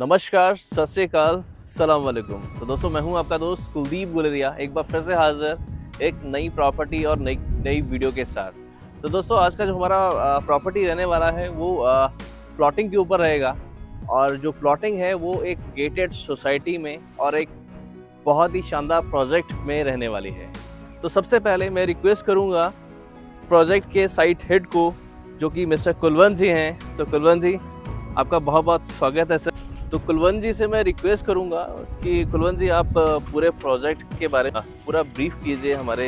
नमस्कार, सत श्री अकाल, सलाम वालेकुम। तो दोस्तों, मैं हूं आपका दोस्त कुलदीप गुलेरिया, एक बार फिर से हाजिर एक नई प्रॉपर्टी और नई वीडियो के साथ। तो दोस्तों, आज का जो हमारा प्रॉपर्टी रहने वाला है वो प्लॉटिंग के ऊपर रहेगा। और जो प्लॉटिंग है वो एक गेटेड सोसाइटी में और एक बहुत ही शानदार प्रोजेक्ट में रहने वाली है। तो सबसे पहले मैं रिक्वेस्ट करूँगा प्रोजेक्ट के साइट हेड को, जो कि मिस्टर कुलवंत जी हैं। तो कुलवंत जी, आपका बहुत बहुत स्वागत है सर। तो कुलवंत जी से मैं रिक्वेस्ट करूंगा कि कुलवंत जी आप पूरे प्रोजेक्ट के बारे में पूरा ब्रीफ कीजिए हमारे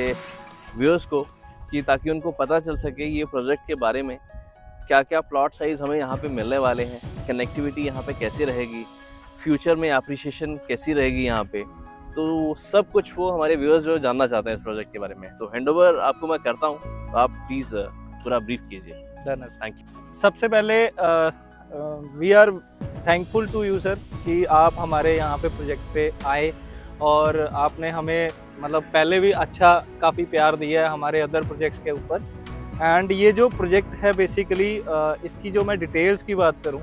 व्यूअर्स को, कि ताकि उनको पता चल सके ये प्रोजेक्ट के बारे में, क्या क्या प्लॉट साइज़ हमें यहाँ पे मिलने वाले हैं, कनेक्टिविटी यहाँ पे कैसी रहेगी, फ्यूचर में अप्रिशिएशन कैसी रहेगी यहाँ पे। तो सब कुछ वो हमारे व्यूअर्स जो जानना चाहते हैं इस प्रोजेक्ट के बारे में। तो हैंडओवर आपको मैं करता हूँ, तो आप प्लीज़ पूरा ब्रीफ कीजिए। Thank you. सबसे पहले we are thankful to you sir कि आप हमारे यहाँ पे प्रोजेक्ट पे आए और आपने हमें मतलब पहले भी अच्छा काफ़ी प्यार दिया है हमारे अदर प्रोजेक्ट्स के ऊपर। एंड ये जो प्रोजेक्ट है बेसिकली इसकी जो मैं डिटेल्स की बात करूँ,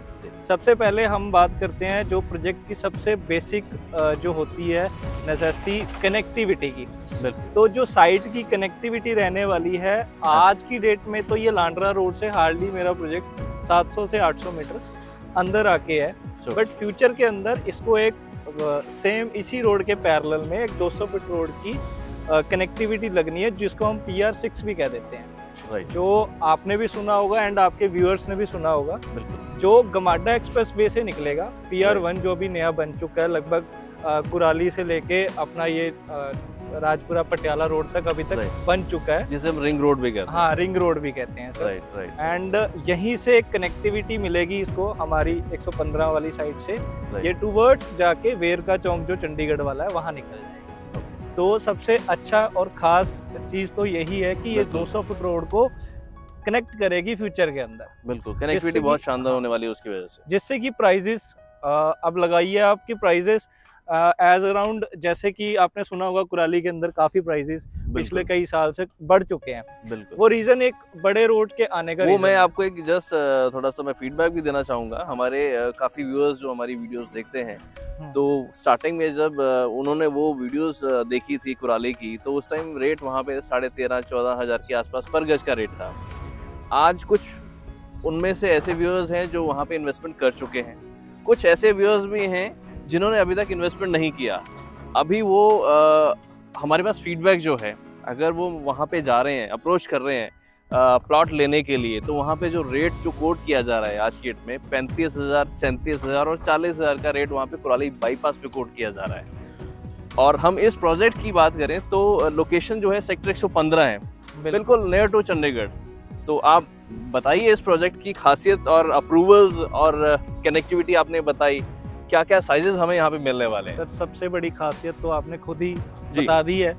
सबसे पहले हम बात करते हैं जो प्रोजेक्ट की सबसे बेसिक जो होती है नेसेसिटी, कनेक्टिविटी की। तो जो साइट की कनेक्टिविटी रहने वाली है आज की डेट में, तो ये लांड्रा रोड से हार्डली मेरा प्रोजेक्ट 700 से 800 मीटर अंदर आके है। बट फ्यूचर के अंदर इसको एक सेम इसी रोड के पैरेलल में एक 200 फीट रोड की कनेक्टिविटी लगनी है, जिसको हम PR6 भी कह देते हैं। जो आपने भी सुना होगा एंड आपके व्यूअर्स ने भी सुना होगा। जो गमाडा एक्सप्रेस वे से निकलेगा, PR1 जो अभी नया बन चुका है, लगभग कुराली से लेके अपना ये राजपुरा पटियाला रोड तक अभी तक बन चुका है, जिसे हम रिंग रोड भी कहते हैं। हाँ, रिंग रोड भी कहते हैं सर। एंड यहीं से एक कनेक्टिविटी मिलेगी इसको हमारी 115 वाली साइड से। ये टूवर्ड्स जाके वेर का चौक जो चंडीगढ़ वाला है वहाँ निकल जाएगी। तो सबसे अच्छा और ख़ास चीज़ तो यही है कि ये 200 फुट रोड को कनेक्ट करेगी फ्यूचर के अंदर। बिल्कुल, कनेक्टिविटी बहुत शानदार होने वाली है उसकी वजह से। जिससे कि प्राइजेस अब लगाइए आपकी प्राइजेस एज अराउंड, जैसे कि आपने सुना होगा कुराली के अंदर काफी प्राइसेस पिछले कई साल से बढ़ चुके हैं। बिल्कुल, वो रीजन एक बड़े रोड के आने का, वो मैं आपको एक जस्ट थोड़ा सा मैं फीडबैक भी देना चाहूँगा। हमारे काफ़ी व्यूअर्स जो हमारी वीडियोस देखते हैं, तो स्टार्टिंग में जब उन्होंने वो वीडियोस देखी थी कुराली की, तो उस टाइम रेट वहाँ पे 13,500-14,000 हज़ार के आसपास पर गज का रेट था। आज कुछ उनमें से ऐसे व्यूअर्स हैं जो वहाँ पे इन्वेस्टमेंट कर चुके हैं, कुछ ऐसे व्यूअर्स भी हैं जिन्होंने अभी तक इन्वेस्टमेंट नहीं किया। अभी वो हमारे पास फीडबैक जो है, अगर वो वहाँ पे जा रहे हैं, अप्रोच कर रहे हैं प्लॉट लेने के लिए, तो वहाँ पे जो रेट जो कोट किया जा रहा है आज की डेट में 35,000, 37,000 और 40,000 का रेट वहाँ पे कुराली बाईपास पे कोट किया जा रहा है। और हम इस प्रोजेक्ट की बात करें तो लोकेशन जो है सेक्टर 115 है, बिल्कुल नियर टू चंडीगढ़। तो आप बताइए इस प्रोजेक्ट की खासियत और अप्रूवल्स और कनेक्टिविटी आपने बताई, क्या क्या साइजेस हमें यहाँ पे मिलने वाले हैं। सर, सबसे बड़ी खासियत तो आपने खुद ही बता दी है।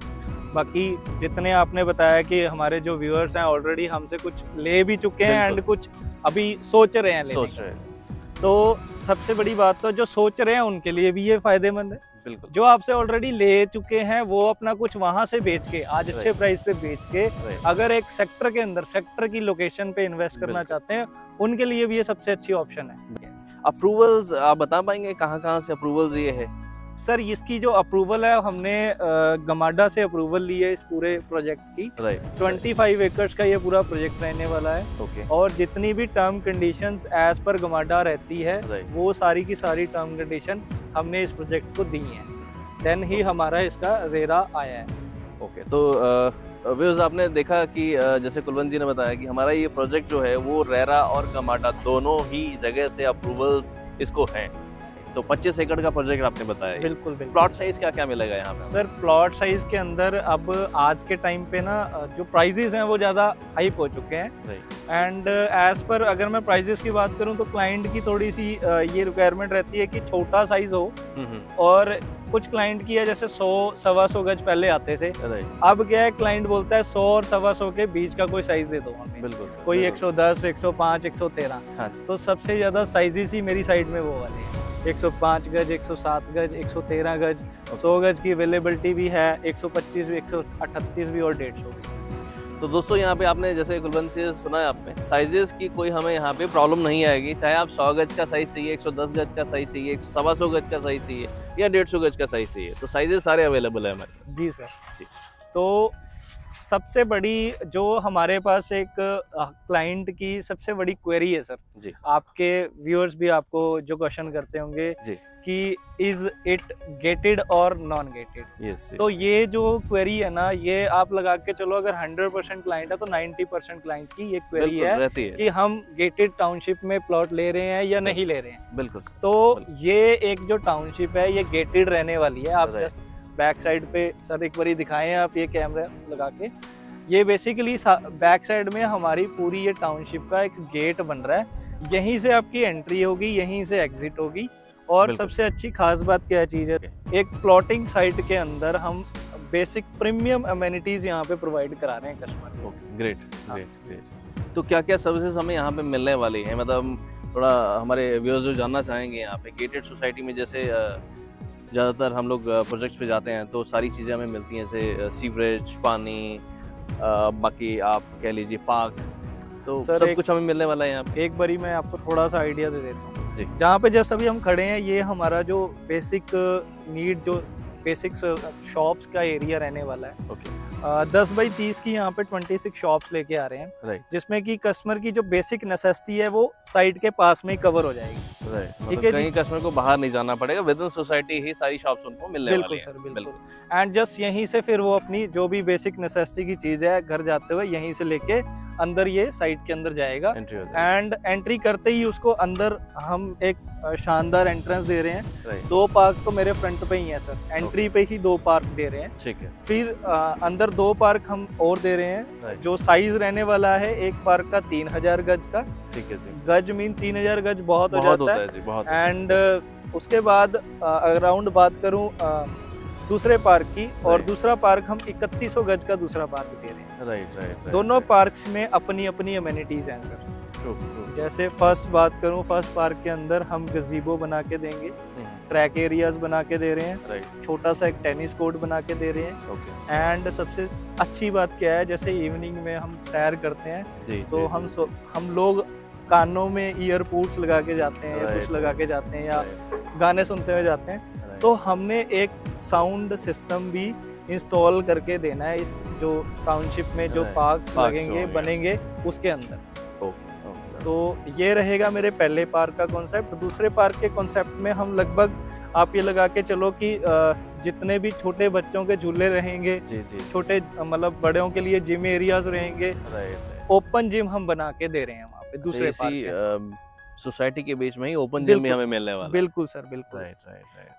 बाकी जितने आपने बताया कि हमारे जो व्यूअर्स हैं ऑलरेडी हमसे कुछ ले भी चुके हैं एंड कुछ अभी सोच रहे हैं तो सबसे बड़ी बात तो जो सोच रहे हैं उनके लिए भी ये फायदेमंद है। बिल्कुल, जो आपसे ऑलरेडी ले चुके हैं वो अपना कुछ वहां से बेच के आज अच्छे प्राइस पे बेच के अगर एक सेक्टर के अंदर सेक्टर की लोकेशन पे इन्वेस्ट करना चाहते हैं, उनके लिए भी ये सबसे अच्छी ऑप्शन है। अप्रूवल्स आप बता पाएंगे कहाँ से अप्रूवल्स ये है? सर, इसकी जो अप्रूवल है, हमने गमाडा से अप्रूवल ली है इस पूरे प्रोजेक्ट की। 25 एकड़ का ये पूरा प्रोजेक्ट रहने वाला है। और जितनी भी term conditions as per GMADA रहती है, वो सारी की सारी टर्म कंडीशन हमने इस प्रोजेक्ट को दी है। देन ही हमारा इसका रेरा आया है। तो व्यूअर्स, आपने देखा कि जैसे कुलवंत जी ने बताया कि हमारा ये प्रोजेक्ट जो है वो रेरा और गमाडा दोनों ही जगह से अप्रूवल्स इसको हैं। तो 25 एकड़ का प्रोजेक्ट आपने बताया। बिल्कुल। प्लॉट साइज क्या क्या मिलेगा यहाँ पे? सर, प्लॉट साइज के अंदर अब आज के टाइम पे ना जो प्राइजेस हैं वो ज़्यादा हाइप हो चुके हैं। एंड एज पर अगर मैं प्राइजेस की बात करूँ तो क्लाइंट की थोड़ी सी ये रिक्वायरमेंट रहती है कि छोटा साइज हो। और कुछ क्लाइंट की है जैसे 100-125 गज पहले आते थे, अब क्या है, क्लाइंट बोलता है 100 और 125 के बीच का कोई साइज दे दो हमें। बिल्कुल, कोई 110, 105, 113। तो सबसे ज्यादा साइजेस ही मेरी साइड में वो वाले हैं। 105 गज, 107 गज, 113 गज, 100 गज की अवेलेबिलिटी भी है, 125 भी, 138 भी और 150 भी। तो दोस्तों यहाँ पे आपने जैसे कुलवंत से सुना है आपने, साइजेस की कोई हमें यहाँ पे प्रॉब्लम नहीं आएगी। चाहे आप 100 गज का साइज चाहिए, 110 गज का साइज चाहिए, 125 गज का साइज चाहिए या 150 गज का साइज चाहिए, तो साइजेस सारे अवेलेबल है हमारे पास। जी सर जी। तो सबसे बड़ी जो हमारे पास एक क्लाइंट की सबसे बड़ी क्वेरी है सर जी, आपके व्यूअर्स भी आपको जो क्वेश्चन करते होंगे जी, कि इज इट गेटेड और नॉन गेटेड। यस। तो ये जो क्वेरी है ना, ये आप लगा के चलो अगर 100% क्लाइंट है तो 90% क्लाइंट की ये क्वेरी है रहती है कि हम गेटेड टाउनशिप में प्लॉट ले रहे हैं या नहीं ले रहे हैं। बिल्कुल। तो ये एक जो टाउनशिप है ये गेटेड रहने वाली है। आप जस्ट बैक साइड पे सर एक बारी दिखाएं आप ये कैमरा लगा के। ये बेसिकली बैक साइड में हमारी पूरी ये टाउनशिप का एक गेट बन रहा है, यहीं से आपकी एंट्री होगी, यहीं से एग्जिट होगी। और सबसे अच्छी खास बात क्या चीज़ है, एक प्लॉटिंग साइट के अंदर हम बेसिक प्रीमियम अमेनिटीज यहाँ पे प्रोवाइड करा रहे हैं कस्टमर को। Great great great. तो क्या क्या सर्विसेज हमें यहाँ पे मिलने वाली है, मतलब थोड़ा हमारे व्यूअर्स जो जानना चाहेंगे यहाँ पे गेटेड सोसाइटी में जैसे ज़्यादातर हम लोग प्रोजेक्ट्स पे जाते हैं तो सारी चीज़ें हमें मिलती हैं, जैसे सीवरेज, पानी, बाकी आप कह लीजिए पार्क, तो सर सब कुछ हमें मिलने वाला है यहाँ पे। एक बारी मैं आपको थोड़ा सा आइडिया दे देता हूँ। जी। जहाँ पे जस्ट अभी हम खड़े हैं ये हमारा जो बेसिक नीड जो बेसिक शॉप्स का एरिया रहने वाला है। ओके। 10 बाई 30 की यहाँ पे 26 शॉप्स लेके आ रहे हैं, राइट। जिसमें कि कस्टमर की जो बेसिक नेसेसिटी है वो साइट के पास में ही कवर हो जाएगी। राइट, ठीक मतलब है कहीं कस्टमर को बाहर नहीं जाना पड़ेगा, विद इन सोसाइटी ही सारी शॉप्स उनको मिलने वाली बिल्कुल हैं। सर बिल्कुल। एंड जस्ट यहीं से फिर वो अपनी जो भी बेसिक नेसेसिटी की चीज़ है घर जाते हुए यहीं से लेके अंदर ये साइट के अंदर जाएगा। एंड एंट्री करते ही उसको अंदर हम एक शानदार एंट्रेंस दे रहे हैं। 2 पार्क तो मेरे फ्रंट पे ही है सर, एंट्री पे ही 2 पार्क दे रहे हैं। ठीक है। फिर अंदर 2 पार्क हम और दे रहे हैं, जो साइज रहने वाला है एक पार्क का 3000 गज का। ठीक है जी। गज मीन 3000 गज बहुत हो जाता है जी, बहुत। एंड उसके बाद अराउंड बात करूं दूसरे पार्क की, और दूसरा पार्क हम 3100 गज का दूसरा पार्क दे रहे हैं। राइट। दोनों पार्क्स में अपनी अपनी अमेनिटीज हैं सर। जैसे फर्स्ट बात करूं, फर्स्ट पार्क के अंदर हम गजीबो बना के देंगे, ट्रैक एरियाज बना के दे रहे हैं, छोटा सा एक टेनिस कोर्ट बना के दे रहे हैं। एंड सबसे अच्छी बात क्या है, जैसे इवनिंग में हम सैर करते हैं तो हम लोग कानों में ईयरपोड्स लगा के जाते हैं या कुछ लगा के जाते हैं या गाने सुनते हुए जाते हैं, तो हमने एक साउंड सिस्टम भी इंस्टॉल करके देना है इस जो टाउनशिप में जो पार्क लगेंगे बनेंगे उसके अंदर। तो ये रहेगा मेरे पहले पार्क का कॉन्सेप्ट। दूसरे पार्क के कॉन्सेप्ट में हम लगभग आप ये लगा के चलो कि जितने भी छोटे बच्चों के झूले रहेंगे, छोटे मतलब बड़ों के लिए जिम एरियाज रहेंगे, ओपन जिम हम बना के दे रहे हैं वहाँ पे दूसरे पार्क सोसाइटी के बीच में ही ओपन जिम में हमें मिलने वाला। बिल्कुल सर बिल्कुल। राइट।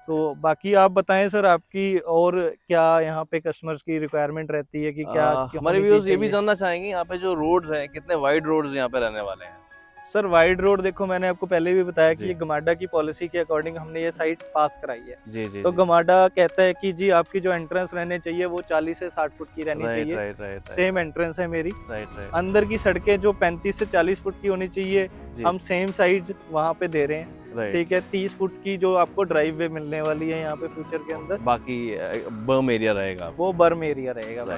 तो बाकी आप बताएं सर, आपकी और क्या यहाँ पे कस्टमर्स की रिक्वायरमेंट रहती है कि क्या हमारे व्यूअर्स ये भी जानना चाहेंगे यहाँ पे जो रोड्स हैं कितने वाइड रोड्स यहाँ पे रहने वाले हैं। सर वाइड रोड देखो, मैंने आपको पहले भी बताया कि ये गमाडा की पॉलिसी के अकॉर्डिंग हमने ये साइट पास कराई है। जी। तो गमाडा कहता है कि जी आपकी जो एंट्रेंस रहने चाहिए वो 40 से 60 फुट की रहनी चाहिए। सेम एंट्रेंस है मेरी। अंदर की सड़कें जो 35 से 40 फुट की होनी चाहिए, हम सेम साइज वहाँ पे दे रहे हैं। ठीक है, 30 फुट की जो आपको ड्राइव वे मिलने वाली है यहाँ पे फ्यूचर के अंदर, बाकी बर्म एरिया रहेगा, वो बर्म एरिया रहेगा।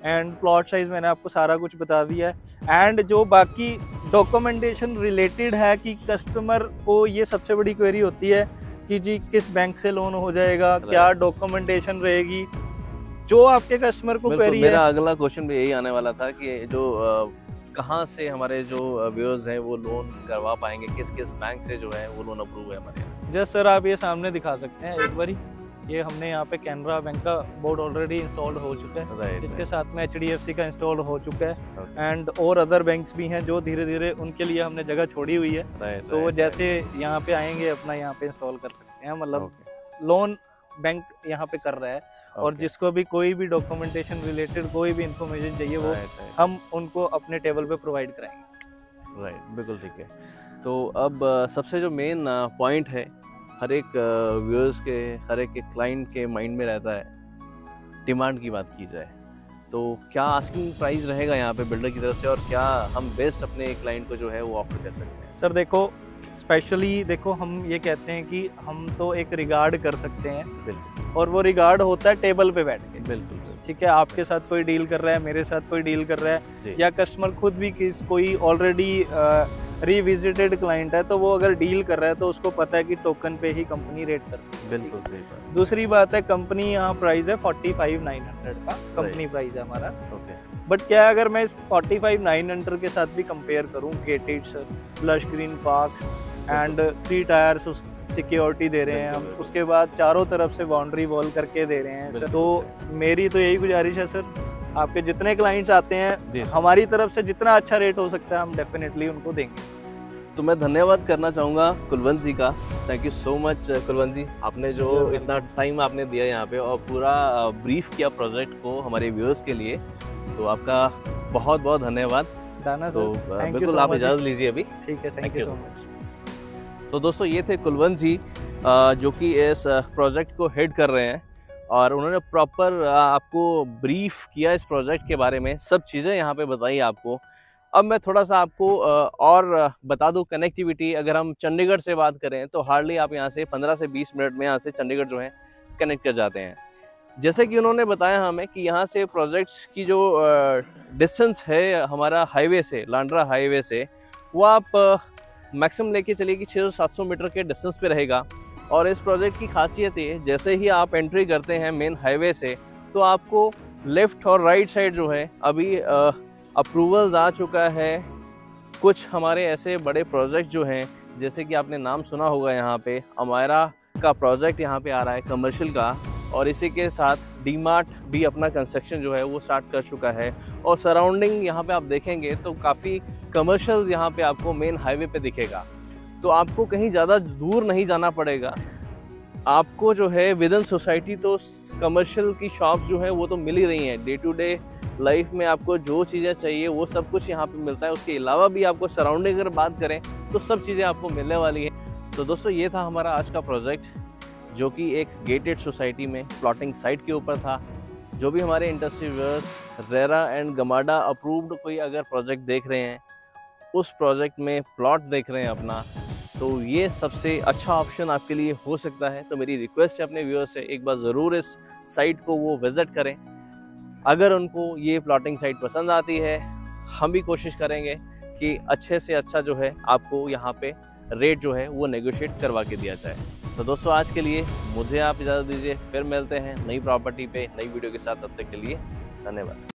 एंड प्लॉट साइज मैंने आपको सारा कुछ बता दिया है। एंड जो बाकी डॉक्यूमेंटेशन रिलेटेड है कि कस्टमर को ये सबसे बड़ी क्वेरी होती है कि जी किस बैंक से लोन हो जाएगा, क्या डॉक्यूमेंटेशन रहेगी, जो आपके कस्टमर को क्वेरी है। मेरा अगला क्वेश्चन भी यही आने वाला था कि जो कहाँ से हमारे जो व्यूअर्स हैं वो लोन करवा पाएंगे, किस किस बैंक से जो है वो लोन अप्रूव है हमारे यहाँ। जस्ट सर आप ये सामने दिखा सकते हैं एक बारी, ये हमने यहाँ पे कैनरा बैंक का बोर्ड ऑलरेडी इंस्टॉल्ड हो चुका है। इसके साथ में HDFC का इंस्टॉल हो चुका है। एंड और अदर बैंक्स भी हैं जो धीरे धीरे उनके लिए हमने जगह छोड़ी हुई है। तो वो जैसे यहाँ पे आएंगे अपना यहाँ पे इंस्टॉल कर सकते हैं, मतलब लोन बैंक यहाँ पे कर रहा है। और जिसको भी कोई भी डॉक्यूमेंटेशन रिलेटेड कोई भी इंफॉर्मेशन चाहिए वो हम उनको अपने टेबल पे प्रोवाइड कराएंगे। राइट, बिल्कुल ठीक है। तो अब सबसे जो मेन पॉइंट है हर एक व्यूअर्स के, हर एक क्लाइंट के माइंड में रहता है, डिमांड की बात की जाए तो क्या आस्किंग प्राइस रहेगा यहाँ पे बिल्डर की तरफ से, और क्या हम बेस्ट अपने क्लाइंट को जो है वो ऑफर कर सकते हैं? सर देखो, स्पेशली देखो हम ये कहते हैं कि हम तो एक रिगार्ड कर सकते हैं, बिल्कुल, और वो रिगार्ड होता है टेबल पे बैठ के। बिल्कुल। ठीक है, आपके साथ कोई डील कर रहा है, मेरे साथ कोई डील कर रहा है, या कस्टमर खुद भी कोई ऑलरेडी रिविजिटेड क्लाइंट है, तो वो अगर डील कर रहा है तो उसको पता है कि टोकन पे ही कंपनी रेट करती है। बिल्कुल सही बात। दूसरी बात है, कंपनी यहाँ प्राइस है 45,900 का कंपनी प्राइस है हमारा। ओके। बट क्या है, अगर मैं इस 45,900 के साथ भी कंपेयर करूँ, gated flush green parks and 3 tiers security दे रहे हैं हम, उसके बाद चारों तरफ से बाउंड्री वॉल करके दे रहे हैं सर। तो मेरी तो यही गुजारिश है सर, आपके जितने क्लाइंट्स आते हैं, हमारी तरफ से जितना अच्छा रेट हो सकता है हम डेफिनेटली उनको देंगे। तो मैं धन्यवाद करना चाहूँगा कुलवंत जी का। Thank you so much Kulwant ji, आपने जो इतना टाइम आपने दिया यहाँ पे और पूरा ब्रीफ किया प्रोजेक्ट को हमारे व्यूअर्स के लिए, तो आपका बहुत बहुत धन्यवाद। तो बिल्कुल आप इजाज़त लीजिए अभी। ठीक है, थैंक यू सो मच। तो दोस्तों ये थे कुलवंत जी जो कि इस प्रोजेक्ट को हेड कर रहे हैं और उन्होंने प्रॉपर आपको ब्रीफ किया इस प्रोजेक्ट के बारे में, सब चीज़ें यहाँ पे बताई आपको। अब मैं थोड़ा सा आपको और बता दूँ कनेक्टिविटी। अगर हम चंडीगढ़ से बात करें तो हार्डली आप यहाँ से 15 से 20 मिनट में यहाँ से चंडीगढ़ जो है कनेक्ट कर जाते हैं। जैसे कि उन्होंने बताया हमें कि यहाँ से प्रोजेक्ट्स की जो डिस्टेंस है हमारा हाईवे से, लांड्रा हाईवे से, वो आप मैक्सिमम लेके चलिए कि 600-700 मीटर के डिस्टेंस पे रहेगा। और इस प्रोजेक्ट की खासियत ये, जैसे ही आप एंट्री करते हैं मेन हाईवे से, तो आपको लेफ़्ट और राइट साइड जो है अभी अप्रूवल्स आ चुका है। कुछ हमारे ऐसे बड़े प्रोजेक्ट जो हैं, जैसे कि आपने नाम सुना होगा, यहाँ पे अमायरा का प्रोजेक्ट यहाँ पे आ रहा है कमर्शियल का, और इसी के साथ डी-मार्ट भी अपना कंस्ट्रक्शन जो है वो स्टार्ट कर चुका है। और सराउंडिंग यहाँ पे आप देखेंगे तो काफ़ी कमर्शियल यहाँ पे आपको मेन हाईवे पे दिखेगा। तो आपको कहीं ज़्यादा दूर नहीं जाना पड़ेगा, आपको जो है विद इन सोसाइटी तो कमर्शियल की शॉप्स जो है वो तो मिल ही रही हैं। डे टू डे लाइफ में आपको जो चीज़ें चाहिए वो सब कुछ यहाँ पे मिलता है। उसके अलावा भी आपको सराउंडिंग अगर बात करें तो सब चीज़ें आपको मिलने वाली हैं। तो दोस्तों ये था हमारा आज का प्रोजेक्ट, जो कि एक गेटेड सोसाइटी में प्लॉटिंग साइट के ऊपर था। जो भी हमारे industry viewers RERA and GMADA approved कोई अगर प्रोजेक्ट देख रहे हैं, उस प्रोजेक्ट में प्लॉट देख रहे हैं अपना, तो ये सबसे अच्छा ऑप्शन आपके लिए हो सकता है। तो मेरी रिक्वेस्ट है अपने व्यूअर्स से, एक बार ज़रूर इस साइट को वो विज़िट करें। अगर उनको ये प्लॉटिंग साइट पसंद आती है, हम भी कोशिश करेंगे कि अच्छे से अच्छा जो है आपको यहाँ पे रेट जो है वो नेगोशिएट करवा के दिया जाए। तो दोस्तों आज के लिए मुझे आप इजाज़त दीजिए, फिर मिलते हैं नई प्रॉपर्टी पे नई वीडियो के साथ। तब तक के लिए धन्यवाद।